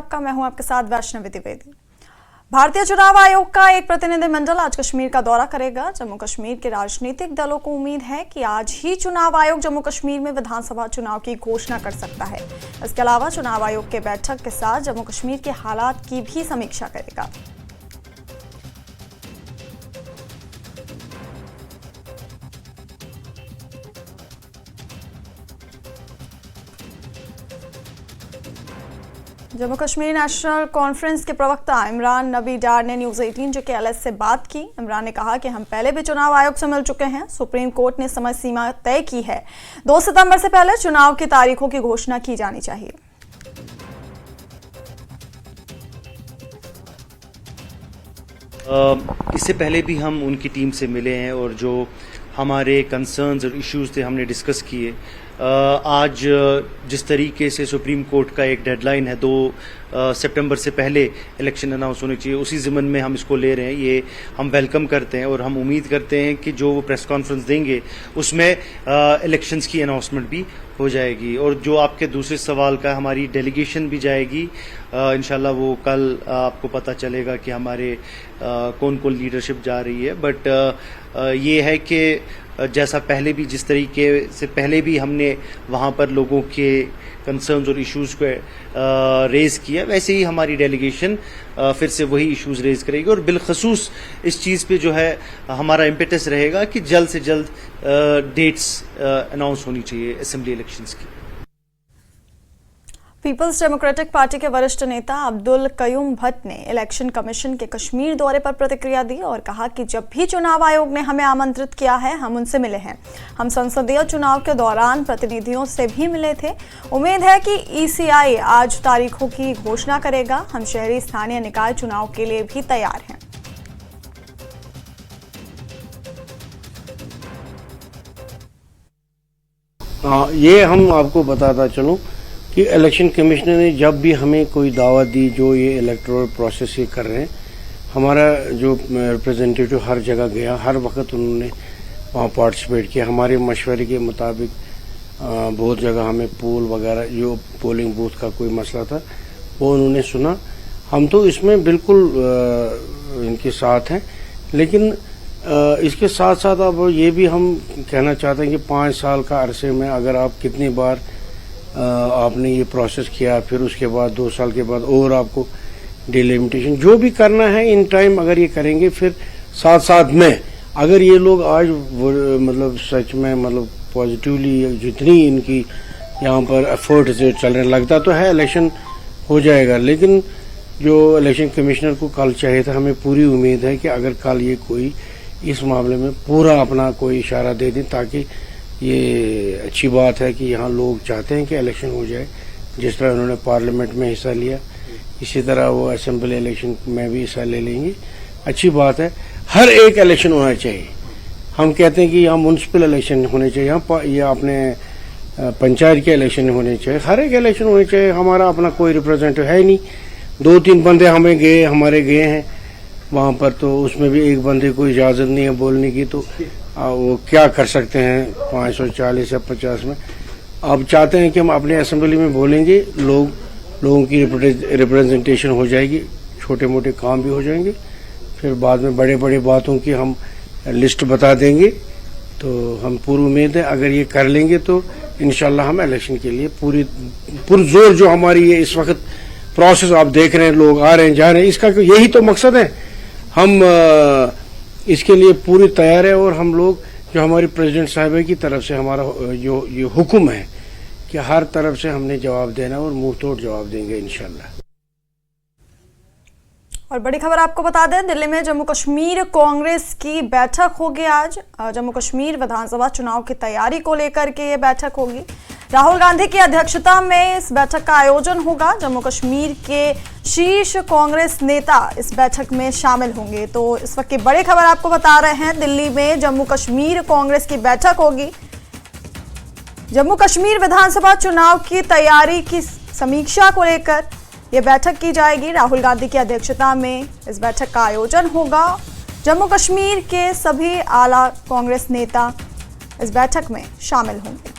आपका। मैं हूं आपके साथ वैष्णवी द्विवेदी। भारतीय चुनाव आयोग का एक प्रतिनिधिमंडल आज कश्मीर का दौरा करेगा। जम्मू कश्मीर के राजनीतिक दलों को उम्मीद है कि आज ही चुनाव आयोग जम्मू कश्मीर में विधानसभा चुनाव की घोषणा कर सकता है। इसके अलावा चुनाव आयोग के बैठक के साथ जम्मू कश्मीर के हालात की भी समीक्षा करेगा। जम्मू कश्मीर नेशनल कॉन्फ्रेंस के प्रवक्ता इमरान नबी डार ने न्यूज़ 18 JKLS से बात की। इमरान ने कहा कि हम पहले भी चुनाव आयोग से मिल चुके हैं। सुप्रीम कोर्ट ने समय सीमा तय की है। 2 सितंबर से पहले चुनाव की तारीखों की घोषणा की जानी चाहिए। इससे पहले भी हम उनकी टीम से मिले हैं और जो हमारे कंसर्न्स और इश्यूज थे हमने डिस्कस किए। आज जिस तरीके से सुप्रीम कोर्ट का एक डेडलाइन है 2 सितंबर से पहले इलेक्शन अनाउंस होनी चाहिए, उसी ज़िमन में हम इसको ले रहे हैं। ये हम वेलकम करते हैं और हम उम्मीद करते हैं कि जो वो प्रेस कॉन्फ्रेंस देंगे उसमें इलेक्शंस की अनाउंसमेंट भी हो जाएगी। और जो आपके दूसरे सवाल का, हमारी डेलीगेशन भी जाएगी इंशाल्लाह। वो कल आपको पता चलेगा कि हमारे कौन कौन लीडरशिप जा रही है। बट ये है कि जैसा पहले भी, जिस तरीके से पहले भी हमने वहाँ पर लोगों के कंसर्न्स और इश्यूज को रेज किया, वैसे ही हमारी डेलीगेशन फिर से वही इश्यूज रेज करेगी। और बिलखसूस इस चीज़ पे जो है हमारा इम्पेटस रहेगा कि जल्द से जल्द डेट्स अनाउंस होनी चाहिए असेंबली इलेक्शंस की। पीपल्स डेमोक्रेटिक पार्टी के वरिष्ठ नेता अब्दुल कयूम भट्ट ने इलेक्शन कमीशन के कश्मीर दौरे पर प्रतिक्रिया दी और कहा कि जब भी चुनाव आयोग ने हमें आमंत्रित किया है हम उनसे मिले हैं। हम संसदीय चुनाव के दौरान प्रतिनिधियों से भी मिले थे। उम्मीद है कि ECI आज तारीखों की घोषणा करेगा। हम शहरी स्थानीय निकाय चुनाव के लिए भी तैयार हैं। ये हम आपको बताता चलूं कि इलेक्शन कमिश्नर ने जब भी हमें कोई दावत दी, जो ये इलेक्टोरल प्रोसेस ये कर रहे हैं, हमारा जो रिप्रेजेंटेटिव हर जगह गया, हर वक्त उन्होंने वहाँ पार्टिसिपेट किया। हमारे मशवरे के मुताबिक बहुत जगह हमें पोल वगैरह, जो पोलिंग बूथ का कोई मसला था, वो उन्होंने सुना। हम तो इसमें बिल्कुल इनके साथ हैं, लेकिन इसके साथ साथ अब ये भी हम कहना चाहते हैं कि 5 साल का अरसे में अगर आप कितनी बार आपने ये प्रोसेस किया, फिर उसके बाद 2 साल के बाद और आपको डिलिमिटेशन जो भी करना है इन टाइम अगर ये करेंगे, फिर साथ साथ में अगर ये लोग आज मतलब सच में मतलब पॉजिटिवली जितनी इनकी यहाँ पर एफर्ट से चल रहे, लगता तो है इलेक्शन हो जाएगा। लेकिन जो इलेक्शन कमिश्नर को कल चाहिए था, हमें पूरी उम्मीद है कि अगर कल ये कोई इस मामले में पूरा अपना कोई इशारा दे दें, ताकि ये अच्छी बात है कि यहाँ लोग चाहते हैं कि इलेक्शन हो जाए। जिस तरह उन्होंने पार्लियामेंट में हिस्सा लिया, इसी तरह वो असेंबली इलेक्शन में भी हिस्सा ले लेंगे। अच्छी बात है। हर एक इलेक्शन होना चाहिए। हम कहते हैं कि यहाँ म्यूनसिपल इलेक्शन होने चाहिए, यहाँ ये अपने पंचायत के इलेक्शन होने चाहिए, हर एक इलेक्शन होने चाहिए। हमारा अपना कोई रिप्रेजेंटेटिव है नहीं। 2-3 बंदे हमारे गए हैं वहाँ पर, तो उसमें भी एक बंदे को इजाज़त नहीं है बोलने की, तो वो क्या कर सकते हैं 540 या 50 में। अब चाहते हैं कि हम अपने असेंबली में बोलेंगे, लोगों की रिप्रेजेंटेशन हो जाएगी, छोटे मोटे काम भी हो जाएंगे, फिर बाद में बड़े बड़े बातों की हम लिस्ट बता देंगे। तो हम पूरी उम्मीद है अगर ये कर लेंगे तो इंशाल्लाह हम इलेक्शन के लिए पुरजोर जो हमारी ये इस वक्त प्रोसेस आप देख रहे हैं, लोग आ रहे हैं जा रहे हैं, इसका यही तो मकसद है। हम इसके लिए पूरी तैयार है और हम लोग जो हमारी प्रेसिडेंट साहिबा की तरफ से हमारा जो ये हुक्म है कि हर तरफ से हमने जवाब देना और मुंह तोड़ जवाब देंगे इंशाल्लाह। और बड़ी खबर आपको बता दें, दिल्ली में जम्मू कश्मीर कांग्रेस की बैठक होगी आज। जम्मू कश्मीर विधानसभा चुनाव की तैयारी को लेकर के ये बैठक होगी। राहुल गांधी की अध्यक्षता में इस बैठक का आयोजन होगा। जम्मू कश्मीर के शीर्ष कांग्रेस नेता इस बैठक में शामिल होंगे। तो इस वक्त की बड़ी खबर आपको बता रहे हैं, दिल्ली में जम्मू कश्मीर कांग्रेस की बैठक होगी। जम्मू कश्मीर विधानसभा चुनाव की तैयारी की समीक्षा को लेकर यह बैठक की जाएगी। राहुल गांधी की अध्यक्षता में इस बैठक का आयोजन होगा। जम्मू कश्मीर के सभी आला कांग्रेस नेता इस बैठक में शामिल होंगे।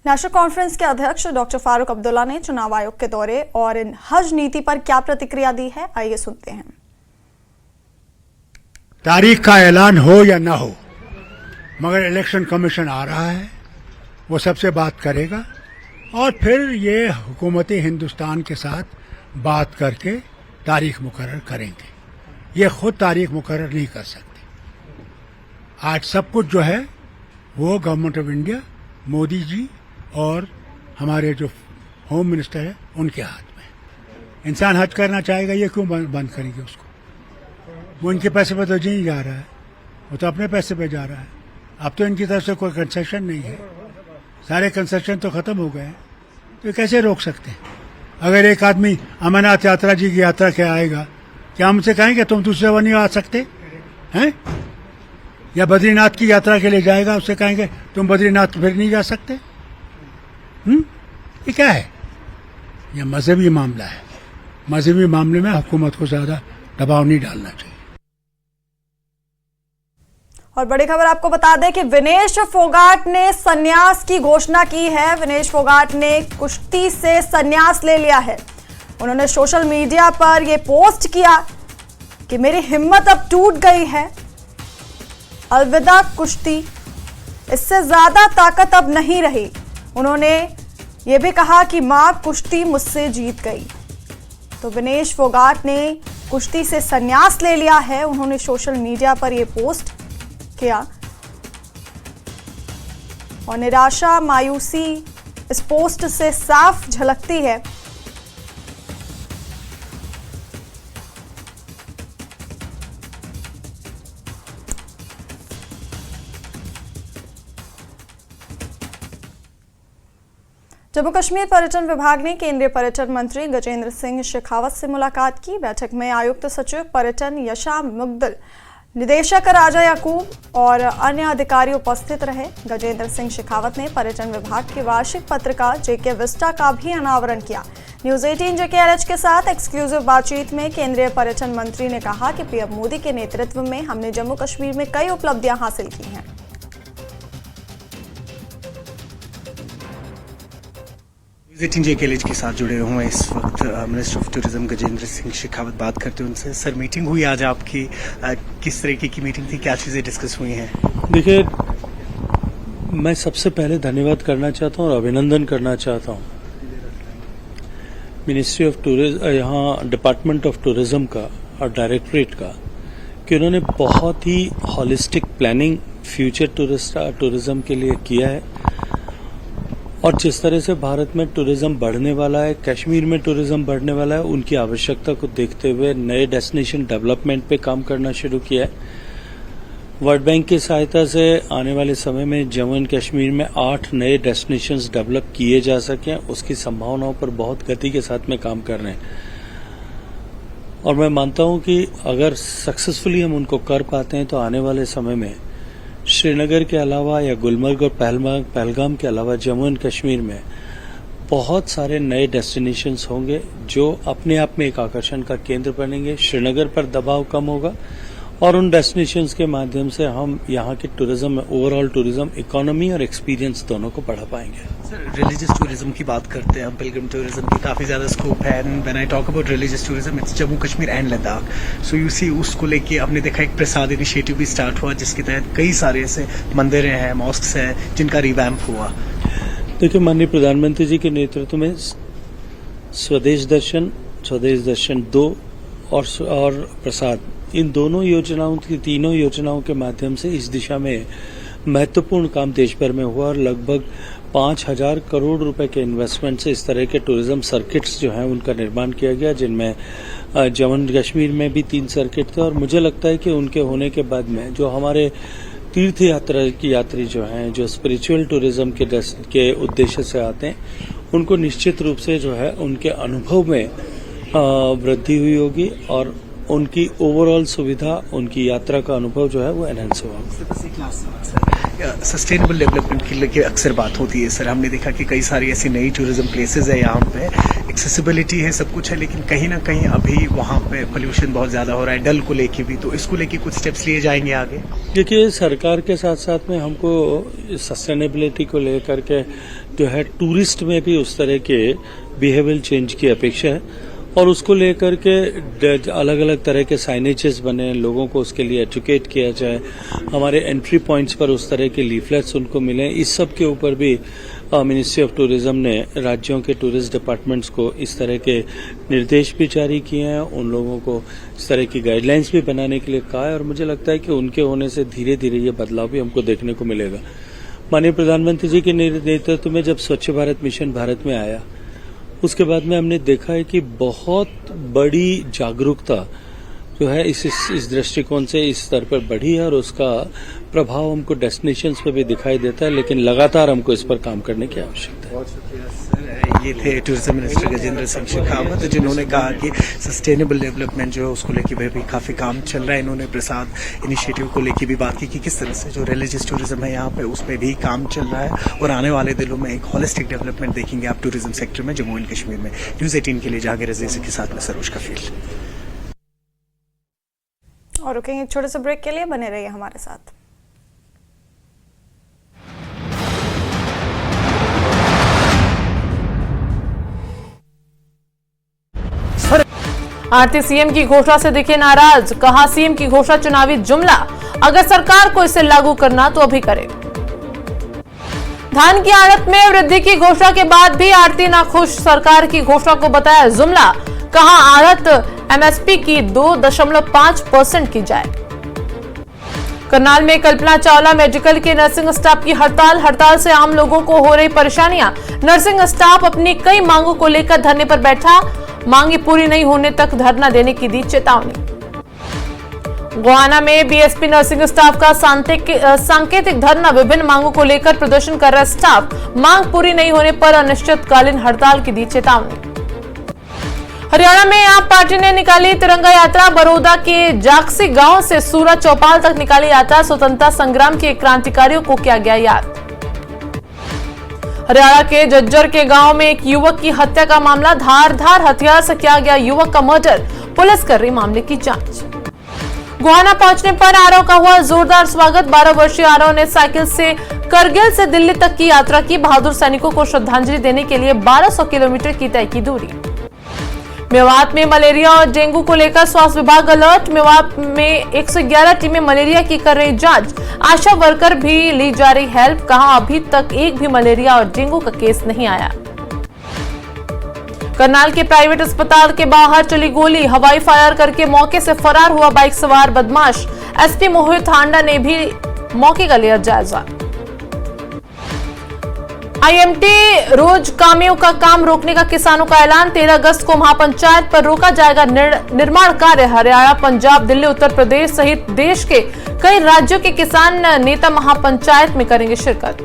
नेशनल कॉन्फ्रेंस के अध्यक्ष डॉक्टर फारूक अब्दुल्ला ने चुनाव आयोग के दौरे और इन हज नीति पर क्या प्रतिक्रिया दी है, आइए सुनते हैं। तारीख का ऐलान हो या ना हो, मगर इलेक्शन कमीशन आ रहा है, वो सबसे बात करेगा और फिर ये हुकूमती हिंदुस्तान के साथ बात करके तारीख मुकर्रर करेंगे। ये खुद तारीख मुकर्रर नहीं कर सकते। आज सब कुछ जो है वो government of India, Modi ji और हमारे जो होम मिनिस्टर है उनके हाथ में। इंसान हज करना चाहेगा, ये क्यों बंद करेंगे उसको? वो इनके पैसे पे तो नहीं जा रहा है, वो तो अपने पैसे पे जा रहा है। अब तो इनकी तरफ से कोई कंसेशन नहीं है, सारे कंसेशन तो खत्म हो गए हैं, तो कैसे रोक सकते हैं? अगर एक आदमी अमरनाथ यात्रा जी की यात्रा के आएगा, क्या हमसे कहेंगे तुम दूसरे बार नहीं आ सकते हैं? या बद्रीनाथ की यात्रा के लिए जाएगा, उससे कहेंगे तुम बद्रीनाथ फिर नहीं जा सकते? ये क्या है? यह मजहबी मामला है। मजहबी मामले में हुकूमत को ज्यादा दबाव नहीं डालना चाहिए। और बड़ी खबर आपको बता दें कि विनेश फोगाट ने संन्यास की घोषणा की है। विनेश फोगाट ने कुश्ती से संन्यास ले लिया है। उन्होंने सोशल मीडिया पर यह पोस्ट किया कि मेरी हिम्मत अब टूट गई है, अलविदा कुश्ती, इससे ज्यादा ताकत अब नहीं रही। उन्होंने ये भी कहा कि मां कुश्ती मुझसे जीत गई। तो विनेश फोगाट ने कुश्ती से संन्यास ले लिया है। उन्होंने सोशल मीडिया पर यह पोस्ट किया और निराशा, मायूसी इस पोस्ट से साफ झलकती है। जम्मू कश्मीर पर्यटन विभाग ने केंद्रीय पर्यटन मंत्री गजेंद्र सिंह शेखावत से मुलाकात की। बैठक में आयुक्त सचिव पर्यटन यशा मुग्दल, निदेशक राजा याकूब और अन्य अधिकारी उपस्थित रहे। गजेंद्र सिंह शेखावत ने पर्यटन विभाग की वार्षिक पत्रिका जेके विस्टा का भी अनावरण किया। न्यूज 18 JKRH के साथ एक्सक्लूसिव बातचीत में केंद्रीय पर्यटन मंत्री ने कहा कि पीएम मोदी के नेतृत्व में हमने जम्मू कश्मीर में कई उपलब्धियां हासिल की हैं। न्यूज़ 18 JKRH के साथ जुड़े हुए हैं इस वक्त minister of tourism Gajendra Singh Shekhawat. बात करते हैं उनसे। सर, मीटिंग हुई आज आपकी, किस तरीके की मीटिंग थी, क्या चीज़ें डिस्कस हुई हैं? देखिए, मैं सबसे पहले धन्यवाद करना चाहता हूं और अभिनंदन करना चाहता हूं मिनिस्ट्री ऑफ टूरिज्म, यहाँ डिपार्टमेंट ऑफ टूरिज्म का और डायरेक्टरेट का, कि उन्होंने बहुत ही हॉलिस्टिक प्लानिंग फ्यूचर टूरिज्म के लिए किया है। और जिस तरह से भारत में टूरिज्म बढ़ने वाला है, कश्मीर में टूरिज्म बढ़ने वाला है, उनकी आवश्यकता को देखते हुए नए डेस्टिनेशन डेवलपमेंट पे काम करना शुरू किया है। वर्ल्ड बैंक की सहायता से आने वाले समय में जम्मू एंड कश्मीर में 8 नए डेस्टिनेशंस डेवलप किए जा सकें, उसकी संभावनाओं पर बहुत गति के साथ में काम कर रहे हैं। और मैं मानता हूं कि अगर सक्सेसफुली हम उनको कर पाते हैं तो आने वाले समय में श्रीनगर के अलावा या गुलमर्ग और पहलगाम के अलावा जम्मू एंड कश्मीर में बहुत सारे नए डेस्टिनेशंस होंगे जो अपने आप में एक आकर्षण का केंद्र बनेंगे। श्रीनगर पर दबाव कम होगा और उन डेस्टिनेशंस के माध्यम से हम यहाँ के टूरिज्म में ओवरऑल टूरिज्म इकोनॉमी और एक्सपीरियंस दोनों को बढ़ा पाएंगे। सर, रिलीजियस टूरिज्म की बात करते हैं हम, पिलग्रिम टूरिज्म की काफ़ी ज़्यादा स्कोप है। And when I talk about religious tourism, it's Jammu Kashmir and Ladakh. So you see, उसको लेके आपने देखा एक प्रसाद इनिशिएटिव भी स्टार्ट हुआ, जिसके तहत कई सारे ऐसे मंदिर हैं, मॉस्क्स हैं, जिनका रिवैम्प हुआ। देखिए, माननीय प्रधानमंत्री जी के नेतृत्व में स्वदेश दर्शन 2 और प्रसाद, इन दोनों योजनाओं की, तीनों योजनाओं के माध्यम से इस दिशा में महत्वपूर्ण काम देश भर में हुआ और लगभग 5,000 करोड़ रुपए के इन्वेस्टमेंट से इस तरह के टूरिज्म सर्किट्स जो हैं उनका निर्माण किया गया, जिनमें जम्मू एंड कश्मीर में भी 3 सर्किट थे। और मुझे लगता है कि उनके होने के बाद में जो हमारे तीर्थ यात्रा की यात्री जो हैं, जो स्पिरिचुअल टूरिज्म के उद्देश्य से आते हैं, उनको निश्चित रूप से जो है उनके अनुभव में वृद्धि हुई होगी और उनकी ओवरऑल सुविधा, उनकी यात्रा का अनुभव जो है वो एनहांस हुआ। सस्टेनेबल डेवलपमेंट के लिए अक्सर बात होती है सर। हमने देखा कि कई सारी ऐसी नई टूरिज्म प्लेसेस है यहाँ पे, एक्सेसिबिलिटी है, सब कुछ है, लेकिन कहीं ना कहीं अभी वहाँ पे पोल्यूशन बहुत ज़्यादा हो रहा है, डल को लेके भी, तो इसको लेके कुछ स्टेप्स लिए जाएंगे आगे? देखिए, सरकार के साथ साथ में हमको सस्टेनेबिलिटी को लेकर के जो है टूरिस्ट में भी उस तरह के बिहेवियर चेंज की अपेक्षा है और उसको लेकर के अलग अलग तरह के साइनेजेस बने, लोगों को उसके लिए एजुकेट किया जाए, हमारे एंट्री पॉइंट्स पर उस तरह के लीफलेट्स उनको मिलें। इस सब के ऊपर भी मिनिस्ट्री ऑफ टूरिज्म ने राज्यों के टूरिस्ट डिपार्टमेंट्स को इस तरह के निर्देश भी जारी किए हैं, उन लोगों को इस तरह की गाइडलाइंस भी बनाने के लिए कहा है और मुझे लगता है कि उनके होने से धीरे धीरे ये बदलाव भी हमको देखने को मिलेगा। माननीय प्रधानमंत्री जी के नेतृत्व में जब स्वच्छ भारत मिशन भारत में आया, उसके बाद में हमने देखा है कि बहुत बड़ी जागरूकता जो है इस दृष्टिकोण से इस स्तर पर बढ़ी है और उसका प्रभाव हमको डेस्टिनेशंस पे भी दिखाई देता है, लेकिन लगातार हमको इस पर काम करने की आवश्यकता है। बहुत शुक्रिया सर। ये थे टूरिज्म मिनिस्टर गजेंद्र सिंह शेखावत, जिन्होंने कहा कि सस्टेनेबल डेवलपमेंट जो है उसको लेके भी काफ़ी काम चल रहा है। इन्होंने प्रसाद इनिशिएटिव को लेके भी बात की कि किस तरह से जो रिलीजियस टूरिज्म है यहाँ पे उस पर भी काम चल रहा है और आने वाले दिनों में एक होलिस्टिक डेवलपमेंट देखेंगे आप टूरिज्म सेक्टर में जम्मू एंड कश्मीर में। न्यूज़ 18 के लिए जाकिर अजीज के साथ में सरोज कफील। और रुकेंगे एक छोटे से ब्रेक के लिए, बने रहिए हमारे साथ। आरती सीएम की घोषणा से दिखे नाराज, कहा सीएम की घोषणा चुनावी जुमला, अगर सरकार को इसे लागू करना तो अभी करे। धान की आड़त में वृद्धि की घोषणा के बाद भी आरती नाखुश, सरकार की घोषणा को बताया जुमला, कहा आड़त एमएसपी की 2.5% की जाए। करनाल में कल्पना चावला मेडिकल के नर्सिंग स्टाफ की हड़ताल से आम लोगों को हो रही परेशानियां, नर्सिंग स्टाफ अपनी कई मांगों को लेकर धरने पर बैठा, मांगे पूरी नहीं होने तक धरना देने की दी चेतावनी। गोहाना में बीएसपी नर्सिंग स्टाफ का सांकेतिक धरना, विभिन्न मांगों को लेकर प्रदर्शन कर रहा स्टाफ, मांग पूरी नहीं होने पर अनिश्चितकालीन हड़ताल की दी चेतावनी। हरियाणा में आप पार्टी ने निकाली तिरंगा यात्रा, बड़ौदा के जागसी गांव से सूरत चौपाल तक निकाली यात्रा, स्वतंत्रता संग्राम के क्रांतिकारियों को किया गया याद। हरियाणा के जज्जर के गांव में एक युवक की हत्या का मामला, धारदार हथियार से किया गया युवक का मर्डर, पुलिस कर रही मामले की जांच। गोहाना पहुंचने पर आरव का हुआ जोरदार स्वागत, 12 वर्षीय आरव ने साइकिल से करगिल से दिल्ली तक की यात्रा की, बहादुर सैनिकों को श्रद्धांजलि देने के लिए 1200 किलोमीटर की तय की दूरी। मेवात में मलेरिया और डेंगू को लेकर स्वास्थ्य विभाग अलर्ट, मेवात में 111 टीमें मलेरिया की कर रही जांच, आशा वर्कर भी ली जा रही हेल्प, कहा अभी तक एक भी मलेरिया और डेंगू का केस नहीं आया। करनाल के प्राइवेट अस्पताल के बाहर चली गोली, हवाई फायर करके मौके से फरार हुआ बाइक सवार बदमाश, एसपी मोहित हांडा ने भी मौके का लिया जायजा। आईएमटी रोज कामियों का काम रोकने का किसानों का ऐलान, 13 अगस्त को महापंचायत पर रोका जाएगा निर्माण कार्य। हरियाणा, पंजाब, दिल्ली, उत्तर प्रदेश सहित देश के कई राज्यों के किसान नेता महापंचायत में करेंगे शिरकत।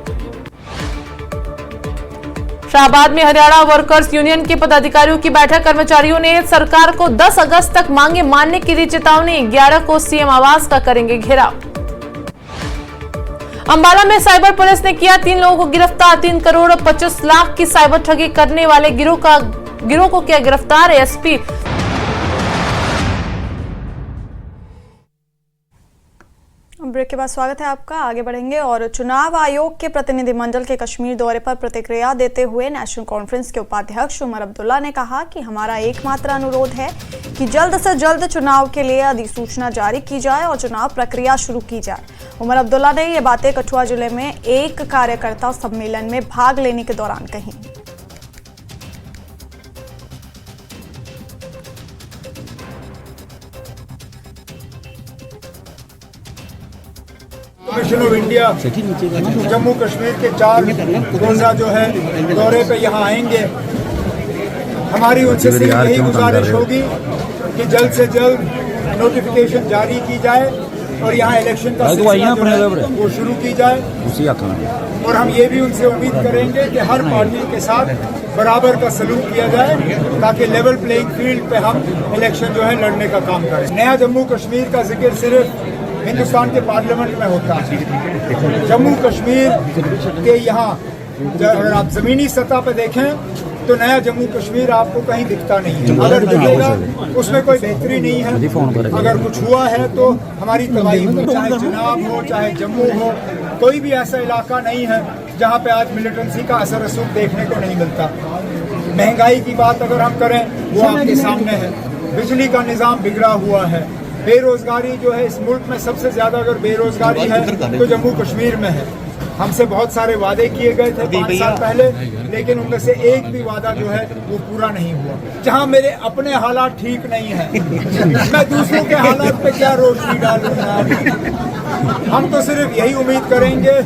शाहबाद में हरियाणा वर्कर्स यूनियन के पदाधिकारियों की बैठक, कर्मचारियों ने सरकार को 10 अगस्त तक मांगे मानने की दी चेतावनी, 11 को सीएम आवास का करेंगे घेराव। अंबाला में साइबर पुलिस ने किया 3 लोगों को गिरफ्तार, 3 करोड़ 25 लाख की साइबर ठगी करने वाले गिरोह को किया गिरफ्तार। एसपी ब्रेक के बाद स्वागत है आपका, आगे बढ़ेंगे। और चुनाव आयोग के प्रतिनिधिमंडल के कश्मीर दौरे पर प्रतिक्रिया देते हुए नेशनल कॉन्फ्रेंस के उपाध्यक्ष उमर अब्दुल्ला ने कहा कि हमारा एकमात्र अनुरोध है कि जल्द से जल्द चुनाव के लिए अधिसूचना जारी की जाए और चुनाव प्रक्रिया शुरू की जाए। उमर अब्दुल्ला ने ये बातें कठुआ जिले में एक कार्यकर्ता सम्मेलन में भाग लेने के दौरान कही। Commission of India Jammu Kashmir के 4 रोजा जो है दौरे पे यहाँ आएंगे। हमारी उनसे सिर्फ यही गुजारिश होगी कि जल्द से जल्द नोटिफिकेशन जारी की जाए और यहाँ इलेक्शन का सिलसिला जो है वो शुरू की जाए। और हम ये भी उनसे उम्मीद करेंगे कि हर पार्टी के साथ बराबर का सलूक किया जाए ताकि लेवल प्लेइंग फील्ड पे हम इलेक्शन जो है लड़ने का काम करें। नया जम्मू कश्मीर का जिक्र सिर्फ हिंदुस्तान के पार्लियामेंट में होता है। जम्मू कश्मीर के यहाँ अगर आप जमीनी सतह पर देखें तो नया जम्मू कश्मीर आपको कहीं दिखता नहीं है। अगर दिखेगा उसमें कोई बेहतरी नहीं है। अगर कुछ हुआ है तो हमारी तबाही हो, चाहे चिनाब हो चाहे जम्मू हो, कोई भी ऐसा इलाका नहीं है जहाँ पे आज मिलिटेंसी का असर रसूख देखने को नहीं मिलता। महंगाई की बात अगर हम करें वो आपके सामने है, बिजली का निज़ाम बिगड़ा हुआ है, बेरोजगारी जो है इस मुल्क में सबसे ज्यादा अगर बेरोजगारी है तो जम्मू कश्मीर में है। हमसे बहुत सारे वादे किए गए थे 5 साल पहले, लेकिन उनमें से एक भी वादा जो है वो पूरा नहीं हुआ। जहां मेरे अपने हालात ठीक नहीं हैं, मैं दूसरों के हालात पे क्या रोशनी डालूंगा। हम तो सिर्फ यही उम्मीद करेंगे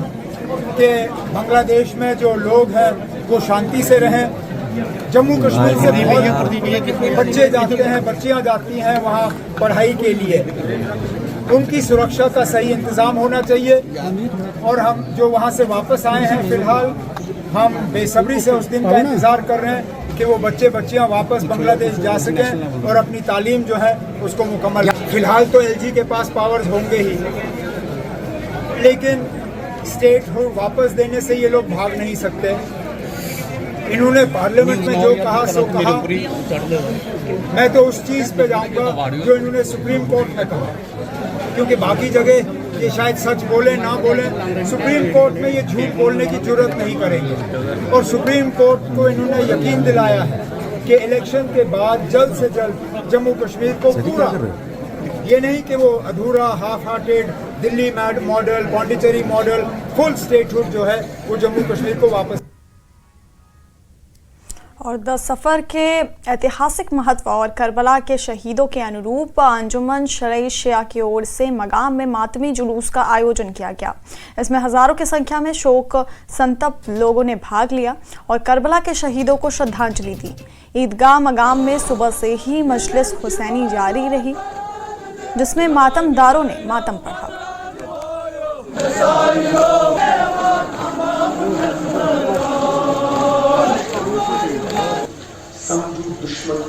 कि बांग्लादेश में जो लोग हैं वो शांति से रहें। जम्मू कश्मीर से बहुत बच्चे जाते हैं, बच्चियां जाती हैं वहाँ पढ़ाई के लिए, उनकी सुरक्षा का सही इंतजाम होना चाहिए। और हम जो वहाँ से वापस आए हैं फिलहाल हम बेसब्री से उस दिन का इंतजार कर रहे हैं कि वो बच्चे बच्चियां वापस बांग्लादेश जा सकें और अपनी तालीम जो है उसको मुकम्मल। फिलहाल तो एलजी के पास पावर्स होंगे ही, लेकिन स्टेट हो वापस देने से ये लोग भाग नहीं सकते। इन्होंने पार्लियामेंट में जो कहा सो कहा, मैं तो उस चीज पे जाऊंगा जो इन्होंने सुप्रीम कोर्ट में कहा, क्योंकि बाकी जगह ये शायद सच बोले ना बोले, सुप्रीम कोर्ट में ये झूठ बोलने की जरूरत नहीं करेंगे। और सुप्रीम कोर्ट को इन्होंने यकीन दिलाया है कि इलेक्शन के बाद जल्द से जल्द जम्मू कश्मीर को पूरा, ये नहीं कि वो अधूरा half hearted Delhi model, Pondicherry model, full statehood जो है वो जम्मू कश्मीर को वापस। और 10 सफ़र के ऐतिहासिक महत्व और करबला के शहीदों के अनुरूप अंजुमन शरई शिया की ओर से मकाम में मातमी जुलूस का आयोजन किया गया। इसमें हज़ारों की संख्या में शोक संतप्त लोगों ने भाग लिया और करबला के शहीदों को श्रद्धांजलि दी। ईदगाह मकाम में सुबह से ही मजलिस हुसैनी जारी रही, जिसमें मातमदारों ने मातम पढ़ा। दुश्मन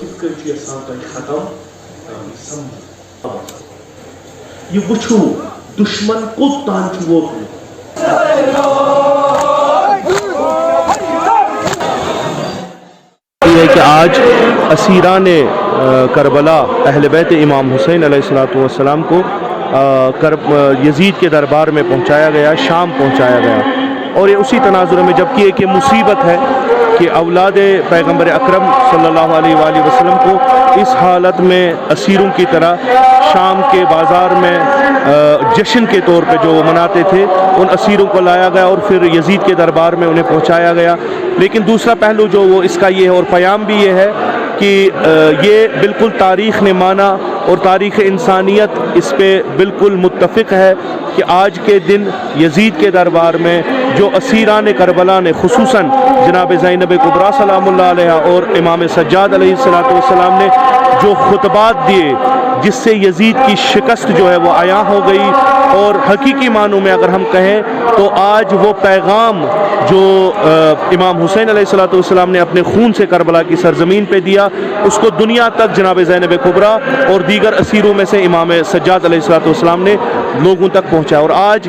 खत्म ये वुचू दुश्मन को तान है कि आज असीरा ने करबला अहले बैत इमाम हुसैन अलैहिस्सलाम को यजीद के दरबार में पहुंचाया गया, शाम पहुंचाया गया। और ये उसी तनाजुर में, जबकि एक ये मुसीबत है कि औलाद पैगम्बर अकरम सल्लल्लाहु अलैहि वसल्लम को इस हालत में असीरों की तरह शाम के बाज़ार में जश्न के तौर पे जो मनाते थे उन असीरों को लाया गया और फिर यजीद के दरबार में उन्हें पहुंचाया गया। लेकिन दूसरा पहलू जो वो इसका ये है और प्याम भी ये है कि ये बिल्कुल तारीख़ ने माना और तारीख़ इंसानियत इस पे बिल्कुल मुत्तफ़िक है कि आज के दिन यजीद के दरबार में जो असीरान करबला ने खुसूसन जनाब ज़ैनब कुबरा सलामुल्लाह अलैहा और इमाम सज्जाद अलैहिस्सलाम ने जो खुतबात दिए, जिससे यजीद की शिकस्त जो है वो आया हो गई। और हकीकी मानों में अगर हम कहें तो आज वो पैगाम जो इमाम हुसैन अलैहिस्सलाम ने अपने खून से करबला की सरजमीन पे दिया, उसको दुनिया तक जनाब ज़ैनब कुबरा और दीगर असीरों में से इमाम सज्जाद अलैहिस्सलाम ने लोगों तक पहुँचाया। और आज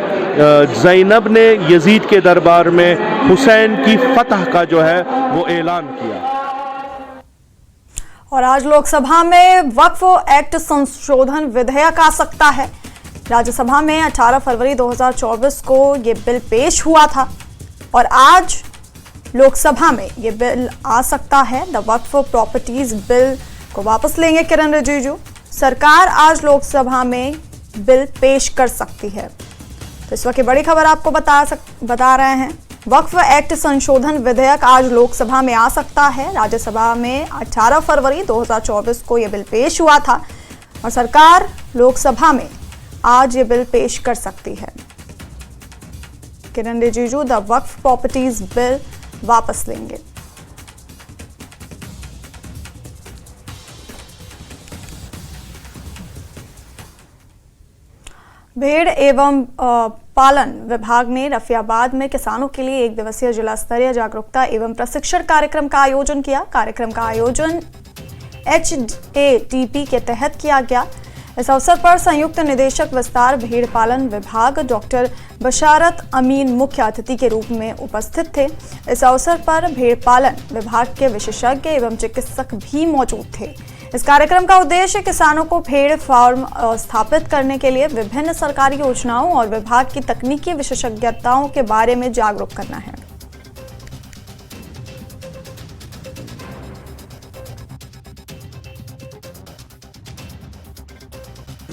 ज़ैनब ने यजीद के दरबार में हुसैन की फतह का जो है वो ऐलान किया। और आज लोकसभा में वक्फ एक्ट संशोधन विधेयक आ सकता है। राज्यसभा में 18 फरवरी 2024 को ये बिल पेश हुआ था और आज लोकसभा में ये बिल आ सकता है। द वक्फ प्रॉपर्टीज बिल को वापस लेंगे किरण रिजिजू। सरकार आज लोकसभा में बिल पेश कर सकती है। तो इस वक्त की बड़ी खबर आपको बता रहे हैं, वक्फ एक्ट संशोधन विधेयक आज लोकसभा में आ सकता है। राज्यसभा में 18 फरवरी 2024 को यह बिल पेश हुआ था और सरकार लोकसभा में आज ये बिल पेश कर सकती है। Kiren Rijiju the Waqf properties bill वापस लेंगे। भेड़ एवं पालन विभाग ने रफियाबाद में किसानों के लिए 1 दिवसीय जिला स्तरीय जागरूकता एवं प्रशिक्षण कार्यक्रम का आयोजन किया। कार्यक्रम का आयोजन HATP के तहत किया गया। इस अवसर पर संयुक्त निदेशक विस्तार भेड़ पालन विभाग डॉक्टर बशारत अमीन मुख्य अतिथि के रूप में उपस्थित थे। इस अवसर पर भेड़ पालन विभाग के विशेषज्ञ एवं चिकित्सक भी मौजूद थे। इस कार्यक्रम का उद्देश्य किसानों को भेड़ फार्म स्थापित करने के लिए विभिन्न सरकारी योजनाओं और विभाग की तकनीकी विशेषज्ञताओं के बारे में जागरूक करना है।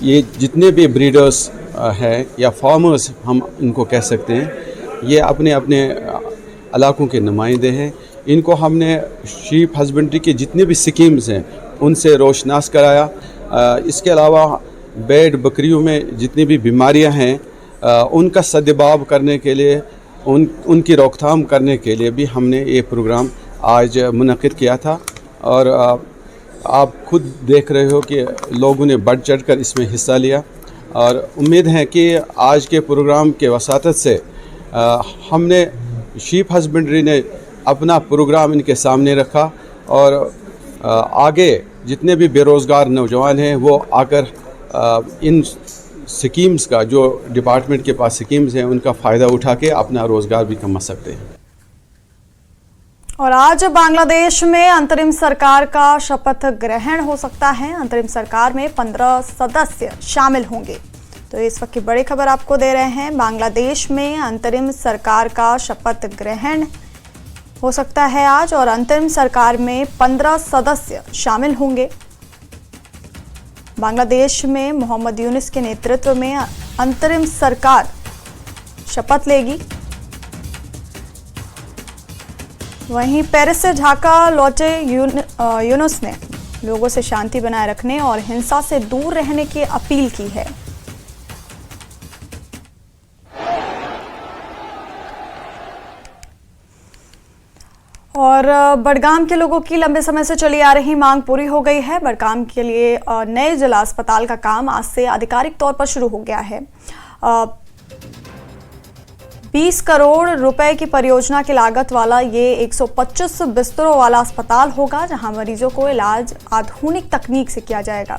ये जितने भी ब्रीडर्स हैं या फार्मर्स हम इनको कह सकते हैं, ये अपने अपने इलाकों के नुमाइंदे हैं। इनको हमने शीप हस्बेंड्री के जितने भी स्कीम्स हैं उनसे रोशनास कराया। इसके अलावा भेड़ बकरियों में जितनी भी बीमारियां हैं उनका सद्भाव करने के लिए, उनकी रोकथाम करने के लिए भी हमने ये प्रोग्राम आज मुनक़िद किया था। और आप खुद देख रहे हो कि लोगों ने बढ़ चढ़कर इसमें हिस्सा लिया और उम्मीद है कि आज के प्रोग्राम के वसातत से हमने शीप हस्बेंड्री ने अपना प्रोग्राम इनके सामने रखा और आगे जितने भी बेरोज़गार नौजवान हैं वो आकर इन स्कीम्स का, जो डिपार्टमेंट के पास स्कीम्स हैं, उनका फ़ायदा उठा के अपना रोज़गार भी कमा सकते हैं। और आज बांग्लादेश में अंतरिम सरकार का शपथ ग्रहण हो सकता है। अंतरिम सरकार में 15 सदस्य शामिल होंगे। तो इस वक्त की बड़ी खबर आपको दे रहे हैं। बांग्लादेश में अंतरिम सरकार का शपथ ग्रहण हो सकता है आज और अंतरिम सरकार में 15 सदस्य शामिल होंगे। बांग्लादेश में मोहम्मद यूनुस के नेतृत्व में अंतरिम सरकार शपथ लेगी। वहीं पेरिस से ढाका लौटे यूनुस ने लोगों से शांति बनाए रखने और हिंसा से दूर रहने की अपील की है। और बडगाम के लोगों की लंबे समय से चली आ रही मांग पूरी हो गई है। बडगाम के लिए नए जिला अस्पताल का काम आज से आधिकारिक तौर पर शुरू हो गया है। 20 करोड़ रुपए की परियोजना की लागत वाला ये 125 बिस्तरों वाला अस्पताल होगा, जहां मरीजों को इलाज आधुनिक तकनीक से किया जाएगा।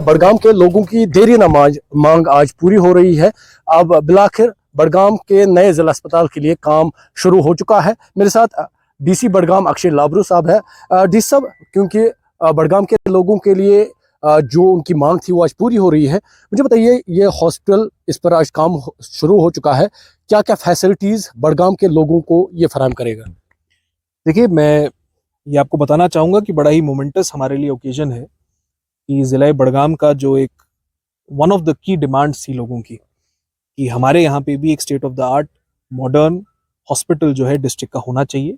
बडगाम के लोगों की देरी नमाज मांग आज पूरी हो रही है। अब बिलाखिर बडगाम के नए जिला अस्पताल के लिए काम शुरू हो चुका है। मेरे साथ डीसी बडगाम अक्षय लाबरू साहब है। डी साहब, क्योंकि बडगाम के लोगों के लिए जो उनकी मांग थी वो आज पूरी हो रही है, मुझे बताइए, ये हॉस्पिटल इस पर आज काम शुरू हो चुका है, क्या क्या फैसिलिटीज बडगाम के लोगों को ये फराहम करेगा? देखिए, मैं ये आपको बताना चाहूँगा कि बड़ा ही मोमेंटस हमारे लिए ओकेजन है कि ज़िला बडगाम का जो एक one of the key demands थी लोगों की कि हमारे यहाँ पे भी एक state of the art modern hospital जो है डिस्ट्रिक्ट का होना चाहिए।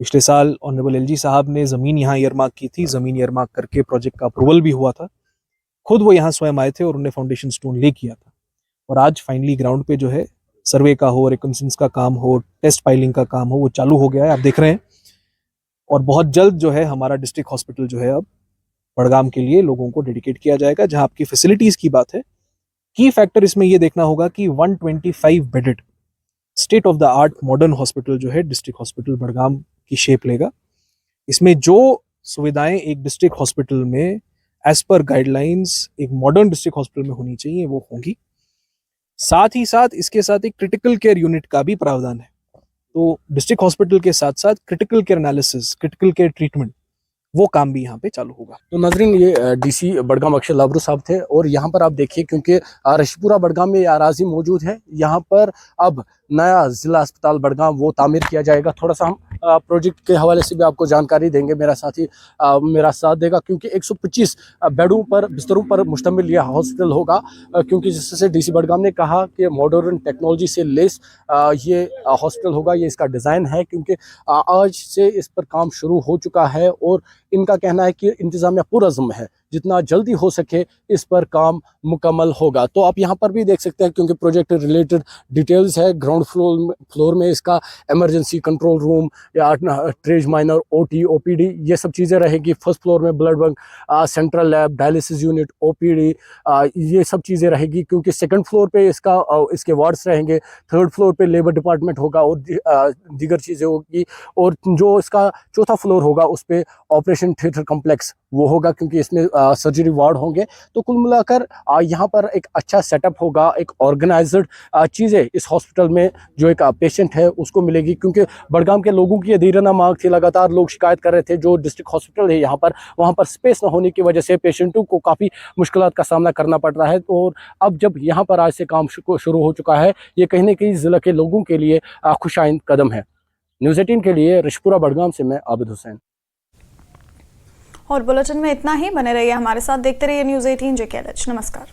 पिछले साल ऑनरेबल एलजी साहब ने ज़मीन यहाँ ईयरमार्क की थी, ज़मीन ईयरमार्क करके प्रोजेक्ट का अप्रूवल भी हुआ था। खुद वो यहाँ स्वयं आए थे और उन्होंने फाउंडेशन स्टोन ले किया था। और आज फाइनली ग्राउंड पे जो है सर्वे का हो, रिकन्सेंस का काम हो, टेस्ट फाइलिंग का काम हो, वो चालू हो गया है, आप देख रहे हैं। और बहुत जल्द जो है हमारा डिस्ट्रिक्ट हॉस्पिटल जो है अब बडगाम के लिए लोगों को डेडिकेट किया जाएगा। जहां आपकी फैसिलिटीज़ की बात है, की फैक्टर इसमें ये देखना होगा कि 125 bedded state of the art modern hospital जो है डिस्ट्रिक्ट हॉस्पिटल बडगाम की शेप लेगा। इसमें जो सुविधाएं एक डिस्ट्रिक्ट हॉस्पिटल में एज पर गाइडलाइंस एक मॉडर्न डिस्ट्रिक्ट हॉस्पिटल में होनी चाहिए वो होंगी। साथ ही साथ इसके साथ एक क्रिटिकल केयर यूनिट का भी प्रावधान है। तो डिस्ट्रिक्ट हॉस्पिटल के साथ साथ critical care analysis, critical care treatment, वो काम भी यहाँ पे चालू होगा। तो नाजरीन, ये डीसी बडगाम अक्षय लाबरू साहब थे। और यहाँ पर आप देखिए, क्योंकि रशीपुरा बडगाम में ये अराजी मौजूद है, यहाँ पर अब नया जिला अस्पताल बडगाम वो तामीर किया जाएगा। थोड़ा सा हम प्रोजेक्ट के हवाले से भी आपको जानकारी देंगे, मेरा साथी मेरा साथ देगा, क्योंकि 125 बेडों पर, बिस्तरों पर मुश्तमिल यह हॉस्पिटल होगा। क्योंकि जिससे डीसी बडगाम ने कहा कि मॉडर्न टेक्नोलॉजी से लेस ये हॉस्पिटल होगा, ये इसका डिज़ाइन है। क्योंकि आज से इस पर काम शुरू हो चुका है और इनका कहना है कि इंतज़ामिया पुरअज़्म है जितना जल्दी हो सके इस पर काम मुकम्मल होगा। तो आप यहाँ पर भी देख सकते हैं, क्योंकि प्रोजेक्ट रिलेटेड डिटेल्स है। ग्राउंड फ्लोर में इसका इमरजेंसी कंट्रोल रूम या ट्रेज माइनर, OT, OPD ये सब चीज़ें रहेगी। फर्स्ट फ्लोर में blood bank, central lab, dialysis unit, OPD ये सब चीज़ें रहेगी, क्योंकि सेकंड फ्लोर पे इसके वार्ड्स रहेंगे। थर्ड फ्लोर पे लेबर डिपार्टमेंट होगा और दीगर चीज़ें होगी। और जो इसका चौथा फ्लोर होगा उस पे ऑपरेशन थिएटर कॉम्प्लेक्स वो होगा, क्योंकि इसमें सर्जरी वार्ड होंगे। तो कुल मिलाकर यहाँ पर एक अच्छा सेटअप होगा, एक ऑर्गेनाइज्ड चीज़ें इस हॉस्पिटल में जो एक पेशेंट है उसको मिलेगी। क्योंकि बड़गाम के लोगों की ये धीरना मांग थी, लगातार लोग शिकायत कर रहे थे। जो डिस्ट्रिक्ट हॉस्पिटल है यहाँ पर, वहाँ पर स्पेस न होने की वजह से पेशेंटों को काफ़ी मुश्किलात का सामना करना पड़ रहा है। और अब जब यहाँ पर आज से काम शुरू हो चुका है, ये कहीं ना कहीं ज़िला के लोगों के लिए खुशाइंद कदम है। न्यूज़ 18 के लिए रिशपुरा बड़गाम से मैं आबिद हुसैन। और बुलेटिन में इतना ही। बने रहिए हमारे साथ, देखते रहिए न्यूज़ 18 JKLH। नमस्कार।